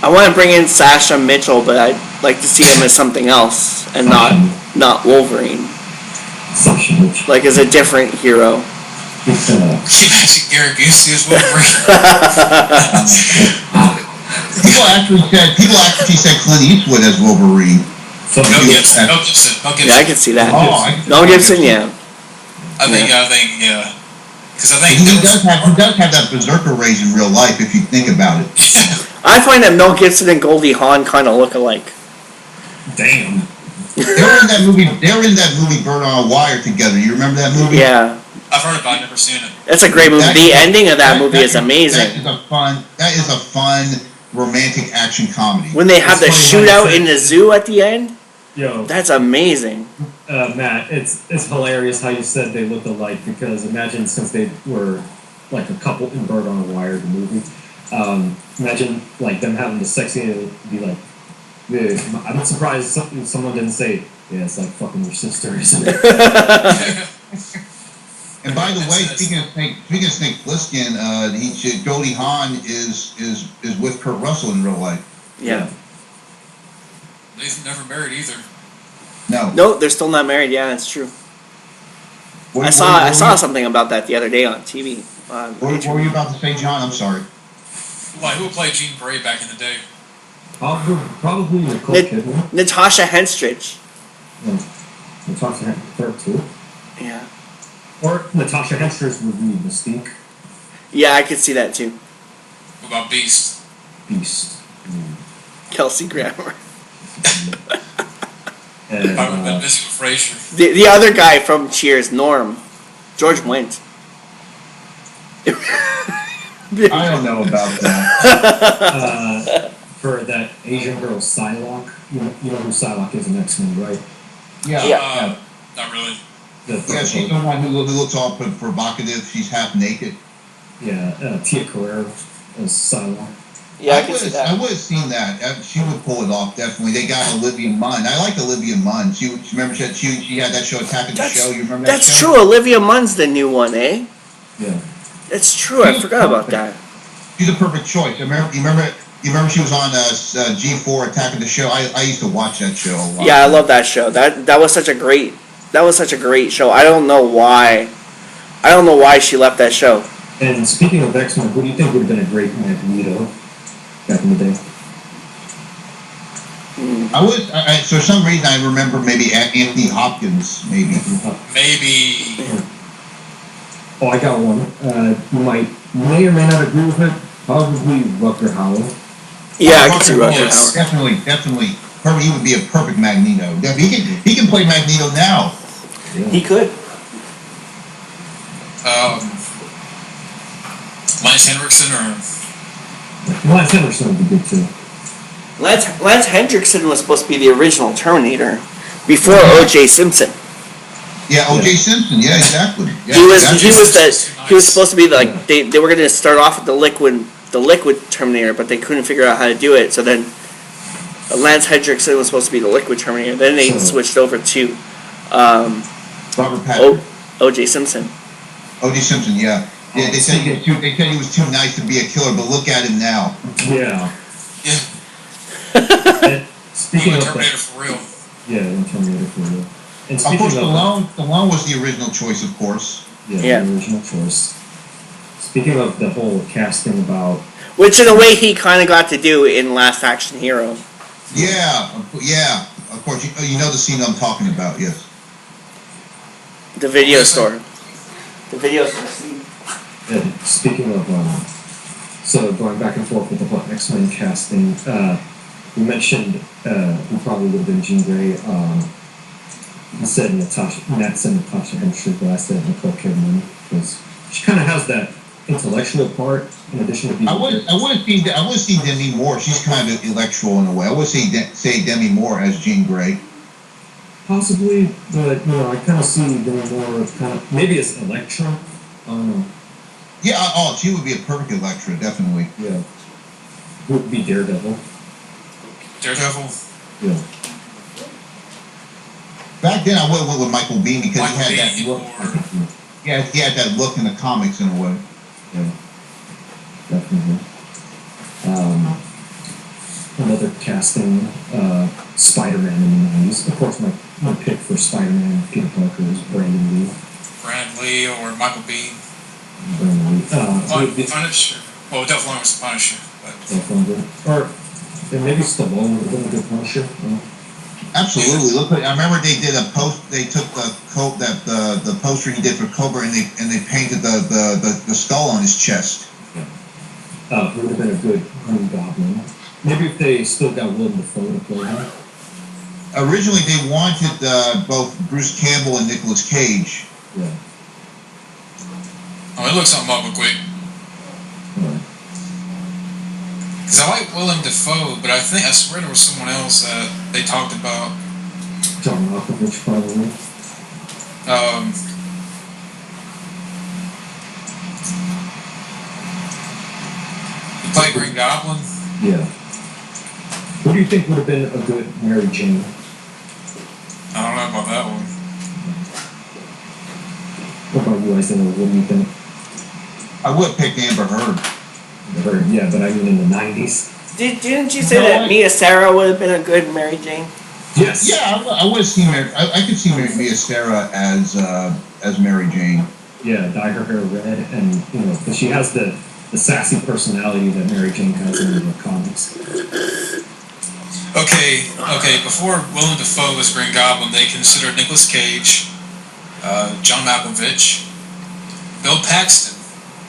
I want to bring in Sasha Mitchell, but I'd like to see him as something else and not Wolverine. Sasha Mitchell. Like as a different hero. Imagine Gary Busey as Wolverine. People actually said Clint Eastwood as Wolverine. Mel Gibson. Yeah, I can see that. Mel Gibson, yeah. I think, yeah. Because I think he does have that berserker rage in real life if you think about it. I find that Mel Gibson and Goldie Hawn kind of look alike. Damn. They were in that movie Bird on a Wire together. You remember that movie? Yeah. I've heard about it, never seen it. That's a great movie. The ending of that movie is amazing. That is a fun romantic action comedy. When they have the shootout in the zoo at the end, yo, that's amazing. Matt, it's hilarious how you said they look alike, because imagine, since they were like a couple in Bird on a Wire, the movie, imagine like them having the sex scene and be like, yeah, I'm surprised someone didn't say, yeah, it's like fucking your sister, isn't it? And by the way, speaking of Snake Plissken, Goldie Hawn is with Kurt Russell in real life. Yeah. They've never married either. No, they're still not married. Yeah, that's true. I saw something about that the other day on TV. What were you about to say, John? I'm sorry. Why? Who played Jean Grey back in the day? Probably Nicole Kidman. Natasha Henstridge. Natasha Henstridge too. Yeah. Or Natasha Henstridge would be Mystique. Yeah, I could see that too. What about Beast? Kelsey Grammer. And, I would have been busy with Frasier. The other guy from Cheers, Norm. George Wendt. I don't know about that. For that Asian girl, Psylocke. You know who Psylocke is in X-Men, right? Yeah. Not really. She's the one who looks all provocative. She's half naked. Yeah, Tia Carrere as Psylocke. Yeah, I can see that. I would have seen that. She would pull it off, definitely. They got Olivia Munn. I like Olivia Munn. She remember she had that show, Attack of the Show. You remember that show? That's true. Olivia Munn's the new one, eh? Yeah. That's true. I forgot about that. She's a perfect choice. You remember she was on G4 Attack of the Show. I used to watch that show a lot. Yeah, I love that show. That was such a great show. I don't know why she left that show. And speaking of X-Men, who do you think would have been a great Magneto back in the day? For some reason, I remember maybe Anthony Hopkins, maybe. Oh, I got one. You may or may not agree with it. Probably Rutger Hauer. Yeah, I can see Rutger Hauer. Definitely. He would be a perfect Magneto. He can play Magneto now. Yeah. He could. Lance Henriksen Lance Henriksen would be good too. Lance Henriksen was supposed to be the original Terminator before O.J. Simpson. Yeah, O.J. Simpson. Yeah, exactly. Yeah, he was supposed to be like they were going to start off with the liquid Terminator, but they couldn't figure out how to do it. So then Lance Henriksen was supposed to be the liquid Terminator. Then they switched over to Robert Patrick. O.J. Simpson. O.J. Simpson. Yeah. Yeah, they said he was too nice to be a killer, but look at him now. Yeah. Speaking of Terminator for real. Yeah, Terminator for real. And of course, Stallone was the original choice, of course. Yeah, the original choice. Speaking of the whole casting about... Which, in a way, he kind of got to do in Last Action Hero. Yeah, of course. You know the scene I'm talking about, yes. The video store. The video store scene. And speaking of, so going back and forth with the whole X-Men casting, we mentioned who probably would have been Jean Grey. I said Natasha Henstridge, but I said Nicole Kidman, because she kind of has that intellectual part in addition to being. I would see Demi Moore. She's kind of intellectual in a way. I would say Demi Moore as Jean Grey. Possibly, but I kind of see Demi Moore kind of maybe as Elektra. I don't know. Yeah, she would be a perfect Elektra, definitely. Yeah. Would be Daredevil. Yeah. Back then, I went with Michael Biehn because he had that look. Yeah, he had that look in the comics in a way. Yeah, definitely. another casting, Spider-Man in the 90s. Of course, my pick for Spider-Man, Peter Parker, is Brandon Lee. Brandon Lee or Michael Biehn. Brandon Lee. Punisher. Well, Dolph Lundgren was the Punisher. But. Dolph Lundgren. Or maybe Stallone would have been a good Punisher. Absolutely. Look, I remember they did a post. They took the poster he did for Cobra, and they painted the skull on his chest. Yeah. It would have been a good Green Goblin. Maybe if they still got Willem Dafoe to play him. Originally, they wanted both Bruce Campbell and Nicolas Cage. Yeah. Oh, it looks something up real quick. Because I like Willem Dafoe, but I swear there was someone else that they talked about. John Malkovich, probably. He played Green Goblin. Yeah. Who do you think would have been a good Mary Jane? I don't know about that one. What about you, Isaiah? What do you think? I would pick Amber Heard. Yeah, but I mean in the 90s. Didn't you say that Mia Sarah would have been a good Mary Jane? Yes. Yeah, I would have seen Mary. I could see Mia Sarah as Mary Jane. Yeah, dye her hair red, and because she has the sassy personality that Mary Jane has in the comics. Okay. Before Willem Dafoe was Green Goblin, they considered Nicolas Cage, John Malkovich, Bill Paxton.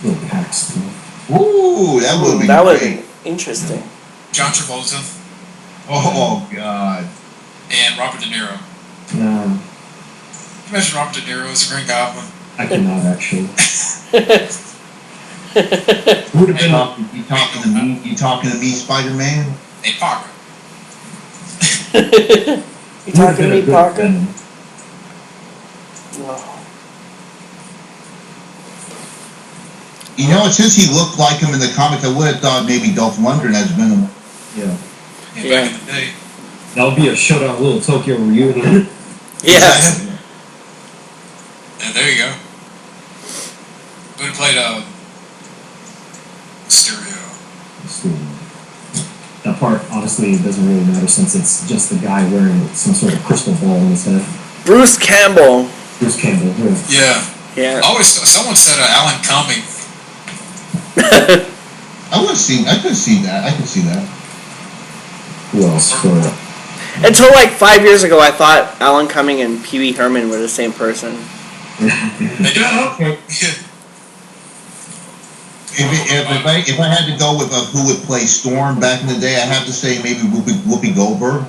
Bill Paxton. Ooh, that would be that great. would be interesting. John Travolta. Oh God. And Robert De Niro. No, Imagine Robert De Niro as a Green Goblin. I cannot actually. Would have been. You talking to me? You talking to me, Spider-Man? Hey, Parker. You talking to me, Parker? No. You know, since he looked like him in the comics, I would have thought maybe Dolph Lundgren as Venom. Yeah. Back in the day. That would be a Showdown Little Tokyo reunion. Yes. And there you go. Would have played Stereo. That part, honestly, doesn't really matter since it's just the guy wearing some sort of crystal ball in his head. Bruce Campbell. Bruce Campbell. Yeah. Yeah. Someone said Alan Cumming. I could see that. Who else? Until like 5 years ago, I thought Alan Cumming and Pee Wee Herman were the same person. They do. Okay. If I had to go with who would play Storm back in the day, I have to say maybe Whoopi Goldberg.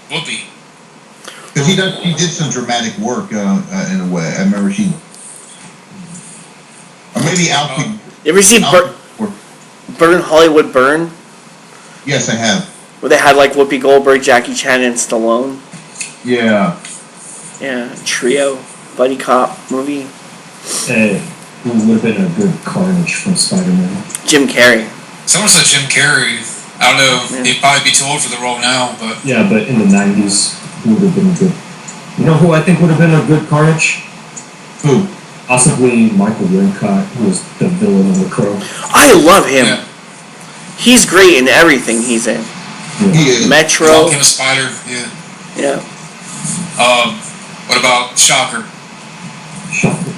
Whoopi. Because he did some dramatic work in a way. I remember she. Or maybe Alfie. You ever see Burn Hollywood Burn? Yes, I have. Where they had like Whoopi Goldberg, Jackie Chan, and Stallone. Yeah. Yeah, trio, buddy cop movie. Who would have been a good Carnage from Spider-Man? Jim Carrey. Someone said Jim Carrey. I don't know. Yeah. He'd probably be too old for the role now, but. Yeah, but in the 90s, who would have been good? You know who I think would have been a good Carnage? Who? Possibly Michael Wincott, who was the villain of The Crow. I love him. Yeah. He's great in everything he's in. Yeah. Metro. Walking a Spider. Yeah. Yeah. What about Shocker?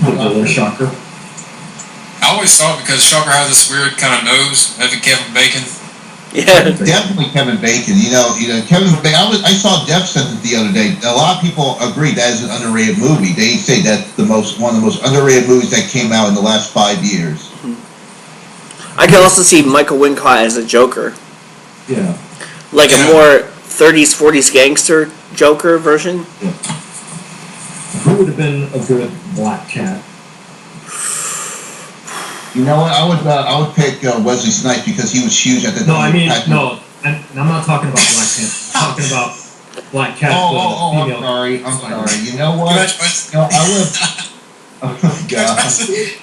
The villain Shocker. I always thought because Shocker has this weird kind of nose, maybe Kevin Bacon. Yeah. Definitely Kevin Bacon. You know, Kevin Bacon. I saw Death Sentence the other day. A lot of people agree that is an underrated movie. They say that's one of the most underrated movies that came out in the last 5 years. I can also see Michael Wincott as a Joker. Yeah. Like a more 30s, 40s gangster Joker version. Yeah. Who would have been a good Black Cat? You know what? I would pick Wesley Snipes because he was huge at the time. No, I mean, no. I'm not talking about Black Cat. I'm talking about Black Cat. I'm sorry. You know what? I would. Oh, God.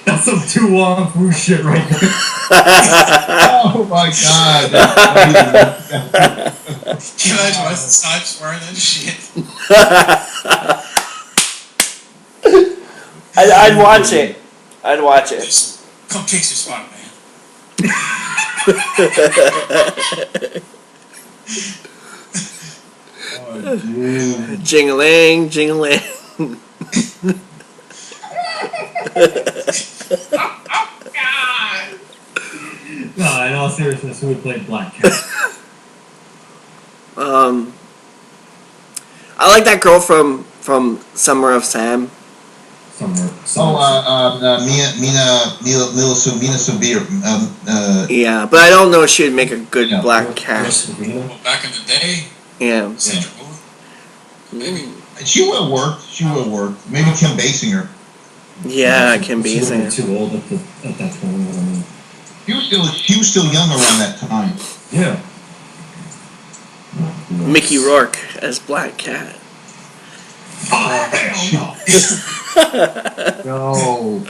That's some too long food shit right there. Oh, my God. Can you imagine Wesley Snipes wearing that shit? I'd watch it. I'd watch it. Just come chase your Spider-Man. Oh, dude. Jingling, jingling. No, in all seriousness, who would play Black Cat? I like that girl from Summer of Sam. Mina Sabir. Yeah, but I don't know if she would make a good Black Cat. Well, back in the day, Yeah. Sandra Bullock. Maybe. She would have worked. She would have worked. Maybe Kim Basinger. Yeah, Kim She was Basinger. too old at that point. I mean. She was still young around that time. Yeah. Mickey Rourke as Black Cat. No.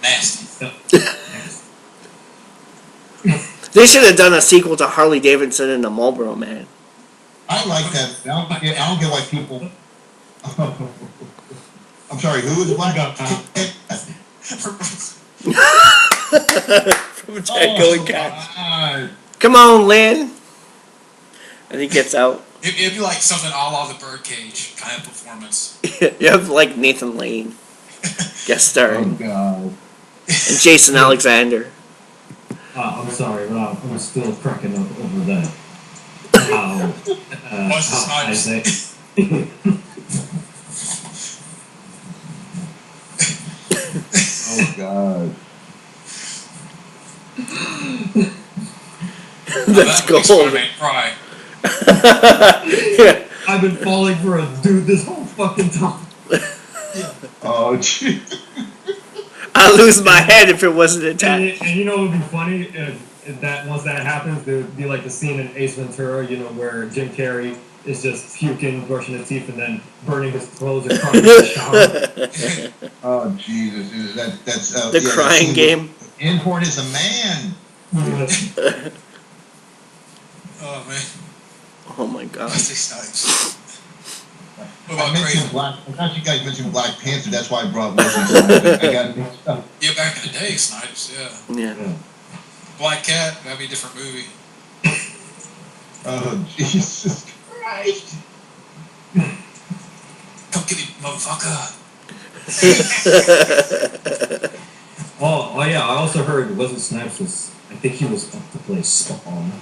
Nasty. They should have done a sequel to Harley Davidson and the Marlboro Man. I like that. I don't get why people. I'm sorry. Who is Black Cat? From Tango and Cat. God. Come on, Lynn. And he gets out. It'd be like something all off the Birdcage kind of performance. You have like Nathan Lane guest Oh starring God. and Jason Alexander. I'm sorry, but I'm still cracking up over that. How Isaac. Oh God. That's That makes gold. my man cry. Yeah. I've been falling for a dude this whole fucking time. Oh gee. I'd lose my head if it wasn't attached. And you know what would be funny? If that once that happens, there would be like the scene in Ace Ventura, you know, where Jim Carrey is just puking, brushing his teeth, and then burning his clothes and crying in the shower. Oh Jesus. That's The crying game. Import is a man. Oh man. Oh my god. Wesley Snipes. What I about mentioned Crazy? I thought you guys mentioned Black Panther. That's why I brought Wesley Snipes. I got it mixed up. Yeah, back in the day, Snipes. Yeah. Yeah. Black Cat. That'd be a different movie. Oh Jesus Christ. Come get him, motherfucker. Oh yeah, I also heard Wesley Snipes was, I think he was up to play Spawn.